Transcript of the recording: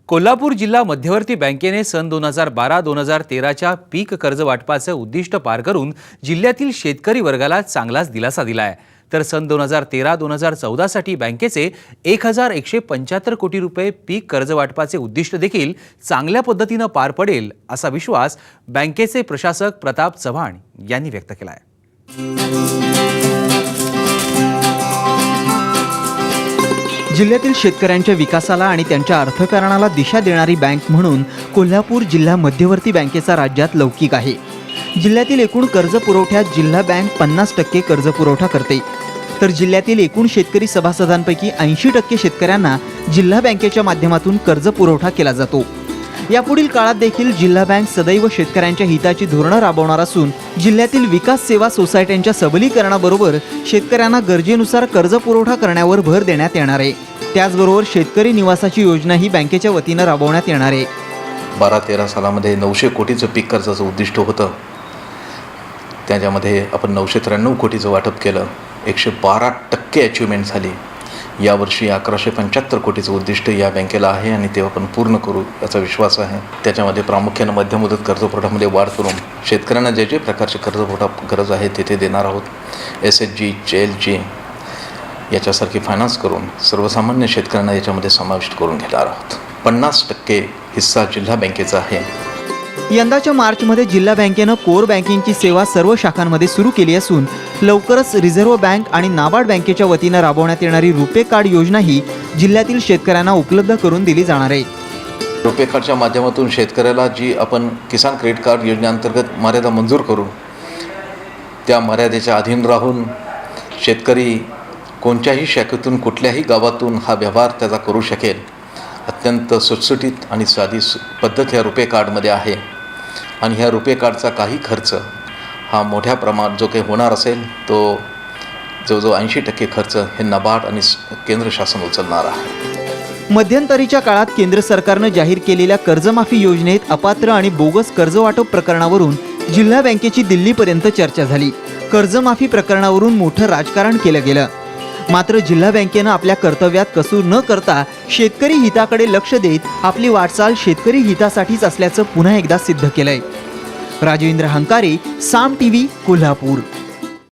कोल्हापूर जिल्हा मध्यवर्ती बँकेने सन 2012-2013च्या पीक कर्ज वाटपाचे उद्दिष्ट पार करून जिल्ह्यातील शेतकरी वर्गाला चांगलाच दिलासा दिलाय। तर सन 2013-2014 साठी बँकेचे 1175 कोटी रुपये पीक कर्ज वाटपाचे उद्दिष्ट देखील चांगल्या पद्धतीने पार पडेल असा विश्वास बँकेचे प्रशासक प्रताप चव्हाण यांनी व्यक्त केलाय। जिल्ह्यातील शेतकऱ्यांच्या विकासाला आणि त्यांच्या अर्थकारणाला दिशा देणारी बँक म्हणून कोल्हापूर जिल्हा मध्यवर्ती बँकेचा राज्यात लौकिक आहे। जिल्ह्यातील एकूण कर्ज पुरवठ्यात जिल्हा बँक 50% कर्ज पुरवठा करते, तर जिल्ह्यातील एकूण शेतकरी सभासदांपैकी 80% शेतकऱ्यांना जिल्हा बँकेच्या माध्यमातून कर्ज पुरवठा केला जातो। यापुढील काळात देखील जिल्हा बँक सदैव शेतकऱ्यांच्या हिताची धोरणे राबवणार असून जिल्ह्यातील विकास सेवा सोसायट्यांच्या सबलीकरणाबरोबर शेतकऱ्यांना गरजेनुसार कर्ज पुरवठा करण्यावर भर देण्यात येणार आहे। त्याचबरोबर शेतकरी निवासाची योजना ही बँकेच्या वतीने राबवण्यात येणार आहे। 12-13 सालामध्ये 900 कोटीचं पीक कर्जाचं उद्दिष्ट होतं, त्याच्यामध्ये आपण 993 कोटीचं वाटप केलं, 112% अचिव्हमेंट झाली। यावर्षी 1175 कोटीचं उद्दिष्ट या बँकेला आहे आणि ते आपण पूर्ण करू याचा विश्वास आहे। त्याच्यामध्ये प्रामुख्याने मध्यम मुदत कर्जपुरवठ्यामध्ये वाढ करून शेतकऱ्यांना जे जे प्रकारचे कर्जपुरवठा गरज आहे ते देणार आहोत। SHG, JLG याच्यासारखी फायनान्स करून सर्वसामान्य शेतकऱ्यांना याच्यामध्ये समाविष्ट करून घेणार आहोत। 50% हिस्सा जिल्हा बँकेचा आहे। यंदाच्या मार्चमध्ये जिल्हा बँकेनं कोर बँकिंगची सेवा सर्व शाखांमध्ये सुरू केली असून लवकरच रिझर्व्ह बँक आणि नाबार्ड बँकेच्या वतीने राबवण्यात येणारी रुपे कार्ड योजनाही जिल्ह्यातील शेतकऱ्यांना उपलब्ध करून दिली जाणार आहे। रुपे कार्डच्या माध्यमातून शेतकऱ्याला जी आपण किसान क्रेडिट कार्ड योजनेअंतर्गत मर्यादा मंजूर करू, त्या मर्यादेच्या अधीन राहून शेतकरी कोणत्याही शाखेतून कुठल्याही गावातून हा व्यवहार त्याचा करू शकेल। अत्यंत सुटसुटीत आणि साधी पद्धत ह्या रुपे कार्डमध्ये आहे आणि ह्या रुपे कार्डचा काही खर्च हा मोठ्या प्रमाणात जो काही होणार असेल तो जवळजवळ 80% खर्च हे नाबार्ड आणि केंद्र शासन उचलणार आहे। मध्यंतरीच्या काळात केंद्र सरकारनं जाहीर केलेल्या कर्जमाफी योजनेत अपात्र आणि बोगस कर्ज वाटप प्रकरणावरून जिल्हा बँकेची दिल्लीपर्यंत चर्चा झाली। कर्जमाफी प्रकरणावरून मोठं राजकारण केलं गेलं, मात्र जिल्हा बँकेनं आपल्या कर्तव्यात कसूर न करता शेतकरी हिताकडे लक्ष देत आपली वाटचाल शेतकरी हितासाठीच असल्याचं पुन्हा एकदा सिद्ध केलंय। राजेंद्र हंकारे, साम टीव्ही, कोल्हापूर।